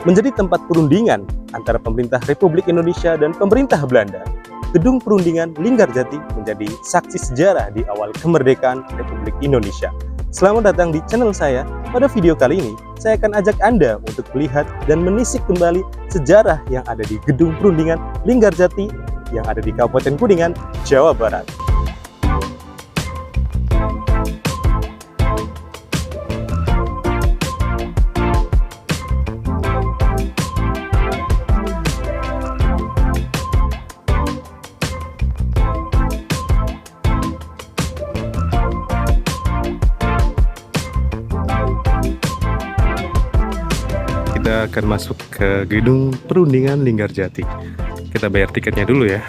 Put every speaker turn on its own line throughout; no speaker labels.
menjadi tempat perundingan antara pemerintah Republik Indonesia dan pemerintah Belanda. Gedung Perundingan Linggarjati menjadi saksi sejarah di awal kemerdekaan Republik Indonesia. Selamat datang di channel saya. Pada video kali ini, saya akan ajak Anda untuk melihat dan menisik kembali sejarah yang ada di Gedung Perundingan Linggarjati yang ada di Kabupaten Kuningan, Jawa Barat. Kita akan masuk ke Gedung Perundingan Linggarjati. Kita bayar tiketnya dulu ya.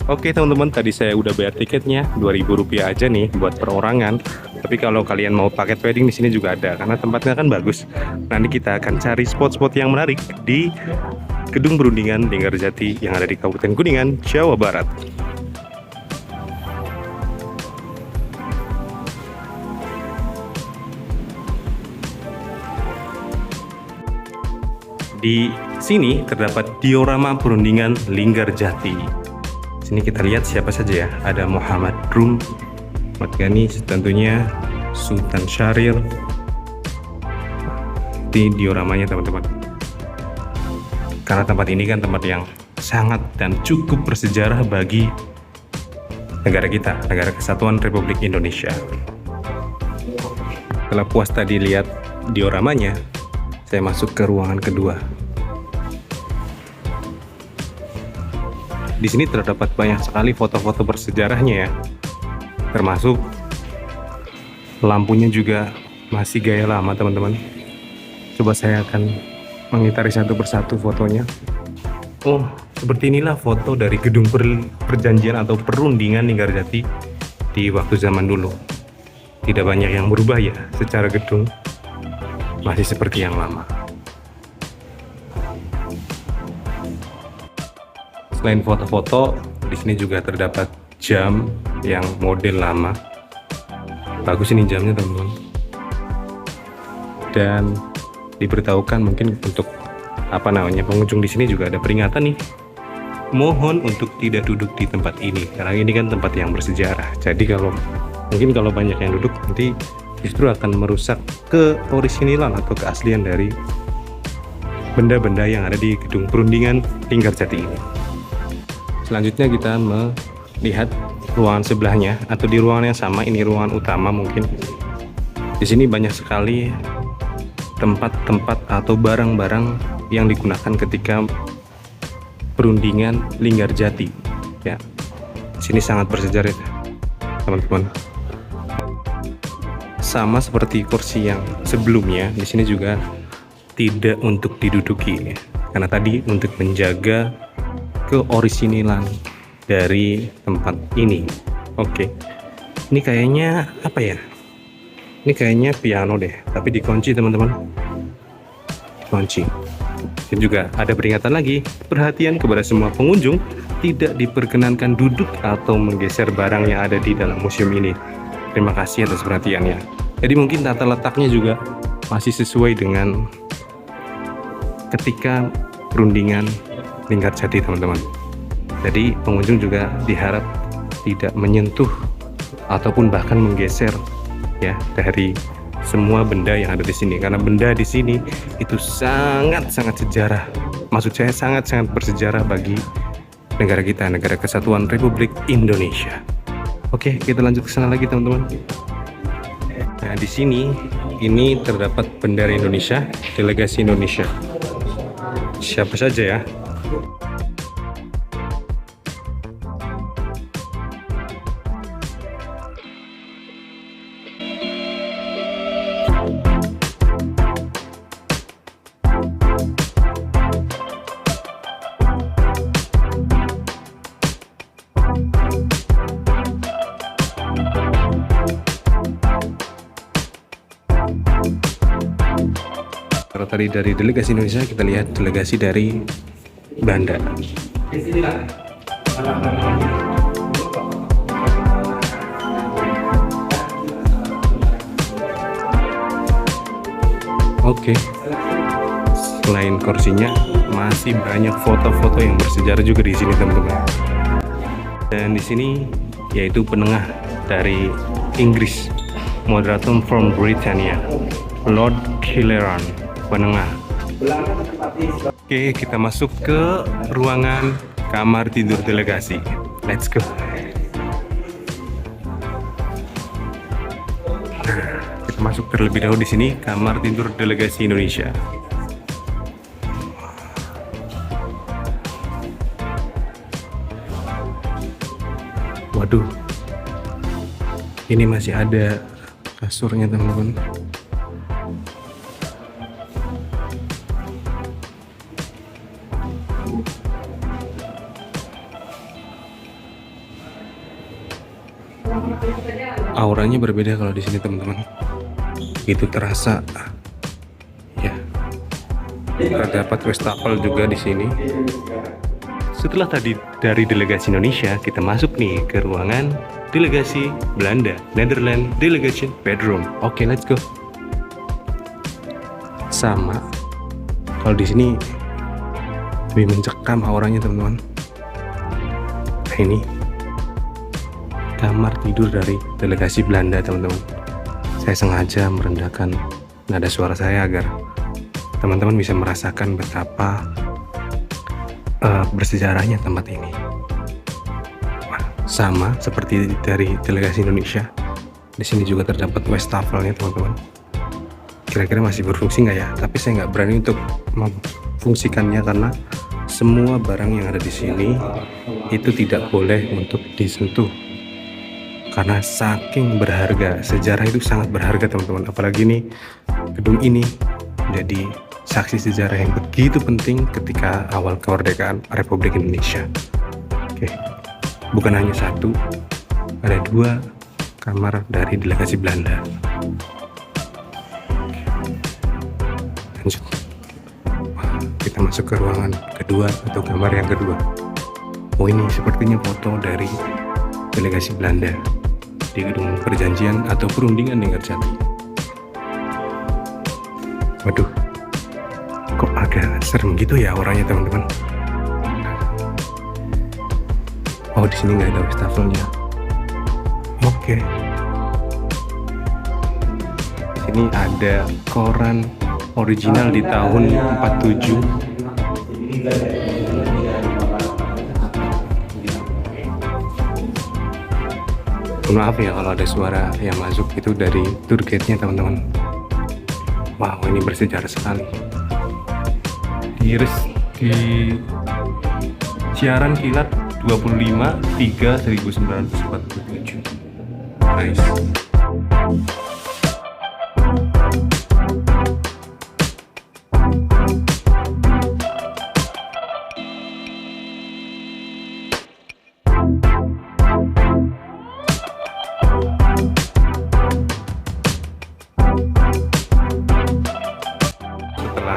Oke teman-teman, tadi saya udah bayar tiketnya Rp2.000 aja nih buat perorangan. Tapi kalau kalian mau paket wedding di sini juga ada karena tempatnya kan bagus. Nanti kita akan cari spot-spot yang menarik di Gedung Perundingan Linggarjati yang ada di Kabupaten Kuningan, Jawa Barat. Di sini terdapat diorama Perundingan Linggarjati. Sini kita lihat siapa saja ya. Ada Muhammad Rum, Ahmad Ghani, tentunya Sultan Syahrir. Di dioramanya teman-teman. Karena tempat ini kan tempat yang sangat dan cukup bersejarah bagi negara kita, Negara Kesatuan Republik Indonesia. Setelah puas tadi lihat dioramanya, saya masuk ke ruangan kedua. Di sini terdapat banyak sekali foto-foto bersejarahnya ya. Termasuk lampunya juga masih gaya lama teman-teman. Coba saya akan mengitari satu persatu fotonya. Oh, seperti inilah foto dari Gedung Perjanjian atau Perundingan Linggarjati di waktu zaman dulu. Tidak banyak yang berubah ya secara gedung. Masih seperti yang lama. Selain foto-foto, di sini juga terdapat jam yang model lama. Bagus ini jamnya teman-teman. Dan diberitahukan mungkin untuk pengunjung di sini juga ada peringatan nih. Mohon untuk tidak duduk di tempat ini karena ini kan tempat yang bersejarah. Jadi kalau banyak yang duduk nanti justru akan merusak keorisinalan atau keaslian dari benda-benda yang ada di Gedung Perundingan Linggarjati ini. Selanjutnya kita melihat ruangan sebelahnya atau di ruangan yang sama, ini ruangan utama mungkin. Di sini banyak sekali tempat-tempat atau barang-barang yang digunakan ketika Perundingan Linggarjati. Ya, di sini sangat bersejarah teman-teman. Sama seperti kursi yang sebelumnya, di sini juga tidak untuk diduduki karena tadi untuk menjaga keorisinalan dari tempat ini. Oke. Ini kayaknya apa ya? Ini kayaknya piano deh, tapi dikunci teman-teman. Kunci. Dan juga ada peringatan lagi, perhatian kepada semua pengunjung, tidak diperkenankan duduk atau menggeser barang yang ada di dalam museum ini. Terima kasih atas perhatiannya. Jadi mungkin tata letaknya juga masih sesuai dengan ketika Perundingan Linggarjati teman-teman. Jadi pengunjung juga diharap tidak menyentuh ataupun bahkan menggeser ya dari semua benda yang ada di sini. Karena benda di sini itu sangat-sangat sejarah. Maksud saya sangat-sangat bersejarah bagi negara kita, Negara Kesatuan Republik Indonesia. Oke, kita lanjut ke sana lagi teman-teman. Nah, di sini ini terdapat bendera Indonesia, delegasi Indonesia. Siapa saja ya? Kalau tadi dari delegasi Indonesia, kita lihat delegasi dari Belanda. Oke. Selain kursinya, masih banyak foto-foto yang bersejarah juga di sini teman-teman. Dan di sini yaitu penengah dari Inggris, Moderator from Britannia, Lord Killeran, penengah. Oke, kita masuk ke ruangan kamar tidur delegasi. Let's go. Nah, kita masuk terlebih dahulu di sini kamar tidur delegasi Indonesia. Waduh, ini masih ada kasurnya teman-teman. Auranya berbeda kalau di sini teman-teman. Itu terasa ya. Terdapat wastafel juga di sini. Setelah tadi dari delegasi Indonesia, kita masuk nih ke ruangan delegasi Belanda, Netherlands Delegation Bedroom. Oke, let's go. Sama, kalau di sini lebih mencekam auranya teman-teman. Nah, ini kamar tidur dari delegasi Belanda teman-teman. Saya sengaja merendahkan nada suara saya agar teman-teman bisa merasakan betapa bersejarahnya tempat ini. Sama seperti dari delegasi Indonesia, di sini juga terdapat wastafelnya teman-teman. Kira-kira masih berfungsi nggak ya? Tapi saya nggak berani untuk memfungsikannya karena semua barang yang ada di sini itu tidak boleh untuk disentuh. Karena saking berharga, sejarah itu sangat berharga teman-teman. Apalagi nih gedung ini jadi saksi sejarah yang begitu penting ketika awal kemerdekaan Republik Indonesia. Oke, bukan hanya satu, ada 2 kamar dari delegasi Belanda. Lanjut, kita masuk ke ruangan kedua atau kamar yang kedua. Oh, ini sepertinya foto dari delegasi Belanda di gedung perjanjian atau perundingan Linggarjati. Waduh, kok agak serem gitu ya orangnya teman-teman. Oh, di sini nggak ada wastafelnya. Oke. Di sini ada koran original di tahun 47. Maaf ya kalau ada suara yang masuk itu dari tour guide-nya teman-teman. Wow, ini bersejarah sekali. Di siaran kilat 25/3/1947. Nice.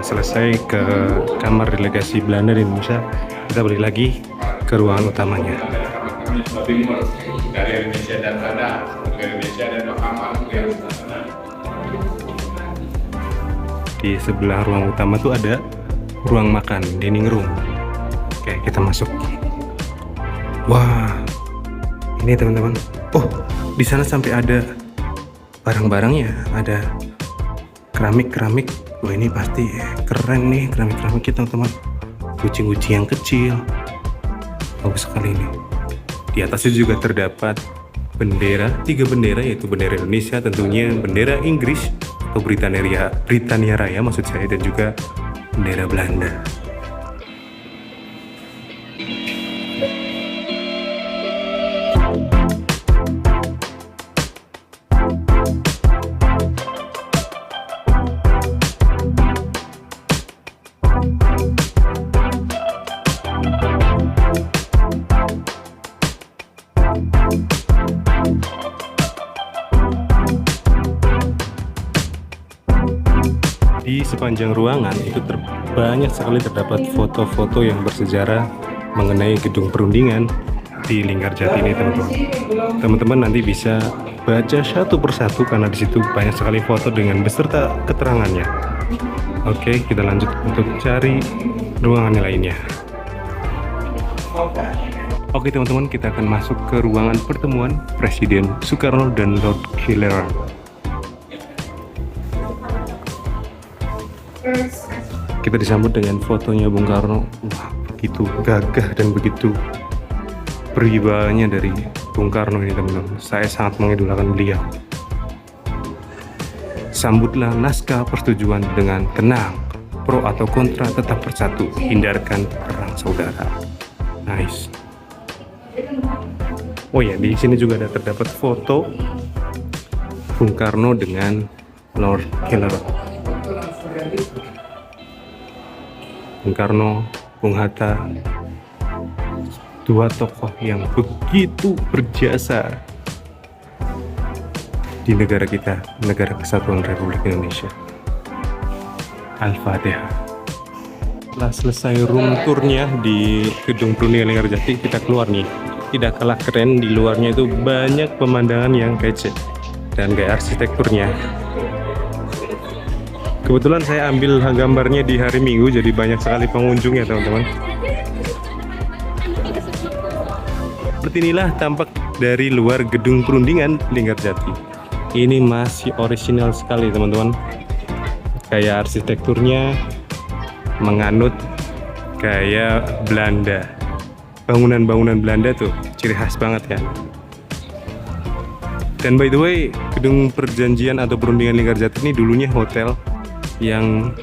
Selesai ke kamar delegasi Belanda di Indonesia, kita balik lagi ke ruangan utamanya.
Dari Indonesia dan sana, dari Indonesia dan kamar yang sana.
Di sebelah ruang utama tuh ada ruang makan, dining room. Oke, kita masuk. Wah, ini teman-teman. Oh, di sana sampai ada barang-barangnya, ada keramik-keramik. Wah, ini pasti keren nih keramik-keramik kita teman-teman. Kucing-kucing yang kecil, bagus sekali ini. Di atasnya juga terdapat bendera, 3 bendera, yaitu bendera Indonesia, tentunya bendera Inggris atau Britania Raya maksud saya, dan juga bendera Belanda. Di sepanjang ruangan itu banyak sekali terdapat foto-foto yang bersejarah mengenai gedung perundingan di Linggarjati ini teman-teman. Teman-teman nanti bisa baca satu persatu karena di situ banyak sekali foto dengan beserta keterangannya. Oke, kita lanjut untuk cari ruangan lainnya. Oke teman-teman, kita akan masuk ke ruangan pertemuan Presiden Soekarno dan Lord Kellerman. Kita disambut dengan fotonya Bung Karno. Wah, begitu gagah dan begitu berwibawanya dari Bung Karno ini teman-teman. Saya sangat mengidolakan beliau. Sambutlah naskah persetujuan dengan tenang. Pro atau kontra tetap bersatu. Hindarkan perang saudara. Nice. Oh ya, di sini juga ada terdapat foto Bung Karno dengan Lord Kellerman. Bung Karno, Bung Hatta, dua tokoh yang begitu berjasa di negara kita, negara kesatuan Republik Indonesia. Al-Fatihah. Setelah selesai room tournya di Gedung Perundingan Linggarjati, kita keluar nih. Tidak kalah keren, di luarnya itu banyak pemandangan yang kece dan gaya arsitekturnya. Kebetulan saya ambil gambarnya di hari Minggu, jadi banyak sekali pengunjung ya teman-teman. Seperti inilah tampak dari luar Gedung Perundingan Linggarjati. Ini masih orisinal sekali teman-teman. Gaya arsitekturnya menganut gaya Belanda. Bangunan-bangunan Belanda tuh ciri khas banget ya. Dan by the way, Gedung Perjanjian atau Perundingan Linggarjati ini dulunya hotel yang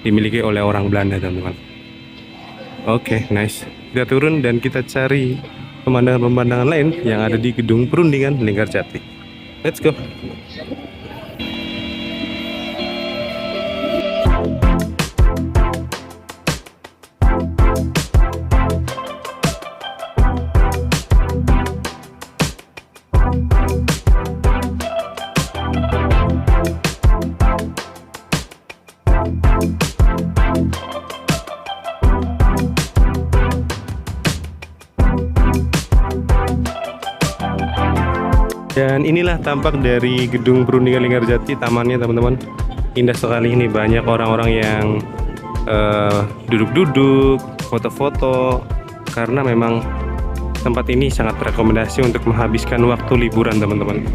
dimiliki oleh orang Belanda teman-teman. Oke, nice. Kita turun dan kita cari pemandangan-pemandangan lain yang ada di Gedung Perundingan Linggarjati. Let's go. Dan inilah tampak dari Gedung Perundingan Linggarjati, tamannya teman-teman. Indah sekali ini, banyak orang-orang yang duduk-duduk, foto-foto, karena memang tempat ini sangat rekomendasi untuk menghabiskan waktu liburan teman-teman.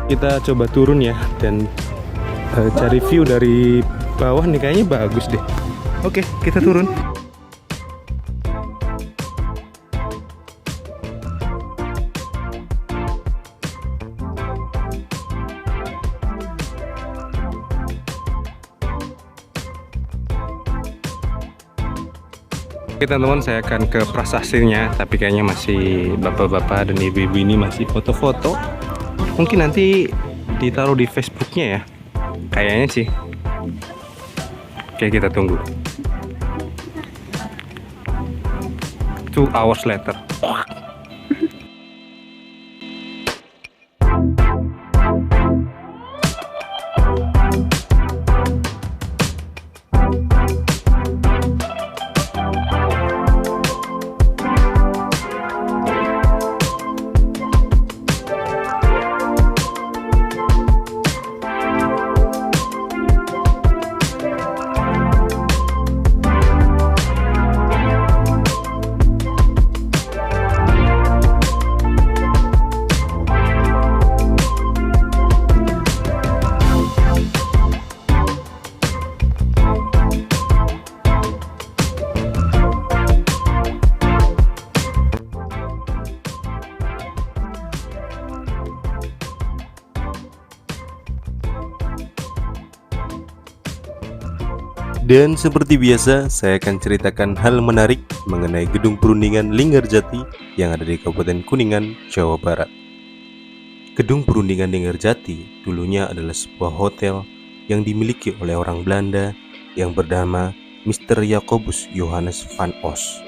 Kita coba turun ya dan cari view dari bawah nih, kayaknya bagus deh. Oke, kita turun. Oke teman-teman, saya akan ke prasasirnya, tapi kayaknya masih bapak-bapak dan ibu-ibu ini masih foto-foto. Mungkin nanti ditaruh di Facebooknya ya, kayaknya sih. Oke, kita tunggu. 2 hours later.
Dan seperti biasa, saya akan ceritakan hal menarik mengenai Gedung Perundingan Linggarjati yang ada di Kabupaten Kuningan, Jawa Barat. Gedung Perundingan Linggarjati dulunya adalah sebuah hotel yang dimiliki oleh orang Belanda yang bernama Mr. Jacobus Johannes van Os.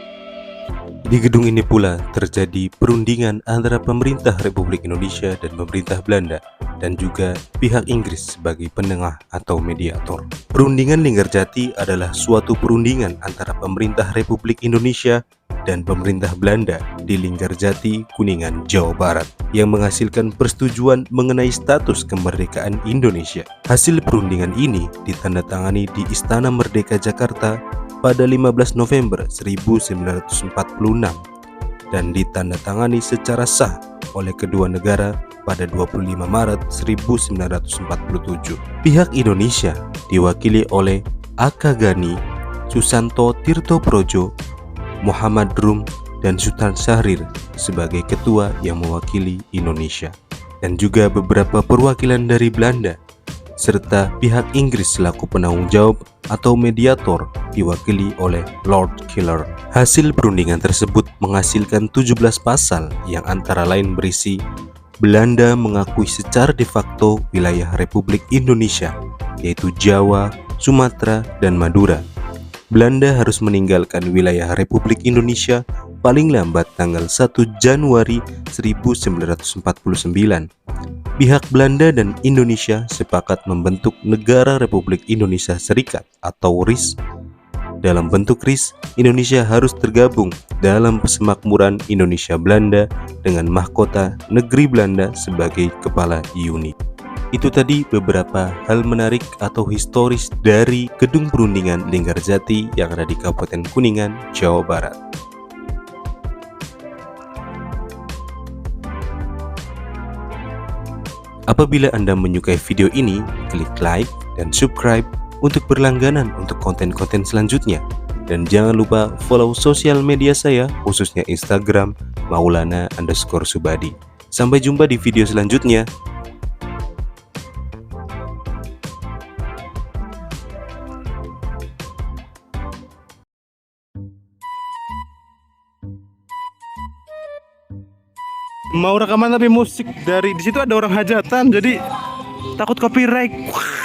Di gedung ini pula terjadi perundingan antara pemerintah Republik Indonesia dan pemerintah Belanda dan juga pihak Inggris sebagai penengah atau mediator. Perundingan Linggarjati adalah suatu perundingan antara pemerintah Republik Indonesia dan pemerintah Belanda di Linggarjati, Kuningan, Jawa Barat yang menghasilkan persetujuan mengenai status kemerdekaan Indonesia. Hasil perundingan ini ditandatangani di Istana Merdeka Jakarta pada 15 November 1946 dan ditandatangani secara sah oleh kedua negara pada 25 Maret 1947. Pihak Indonesia diwakili oleh Aka Gani, Susanto Tirto Projo, Muhammad Rum, dan Sultan Syahrir sebagai ketua yang mewakili Indonesia, dan juga beberapa perwakilan dari Belanda, serta pihak Inggris selaku penanggung jawab atau mediator diwakili oleh Lord Killer. Hasil perundingan tersebut menghasilkan 17 pasal yang antara lain berisi Belanda mengakui secara de facto wilayah Republik Indonesia, yaitu Jawa, Sumatera, dan Madura. Belanda harus meninggalkan wilayah Republik Indonesia paling lambat tanggal 1 Januari 1949. Pihak Belanda dan Indonesia sepakat membentuk Negara Republik Indonesia Serikat atau RIS. Dalam bentuk RIS, Indonesia harus tergabung dalam Persemakmuran Indonesia-Belanda dengan mahkota Negeri Belanda sebagai kepala unit. Itu tadi beberapa hal menarik atau historis dari Gedung Perundingan Linggarjati yang ada di Kabupaten Kuningan, Jawa Barat. Apabila Anda menyukai video ini, klik like dan subscribe untuk berlangganan untuk konten-konten selanjutnya. Dan jangan lupa follow sosial media saya, khususnya Instagram Maulana_Subadi. Sampai jumpa di video selanjutnya.
Mau rekaman tapi musik dari di situ ada orang hajatan, jadi takut copyright. Wah.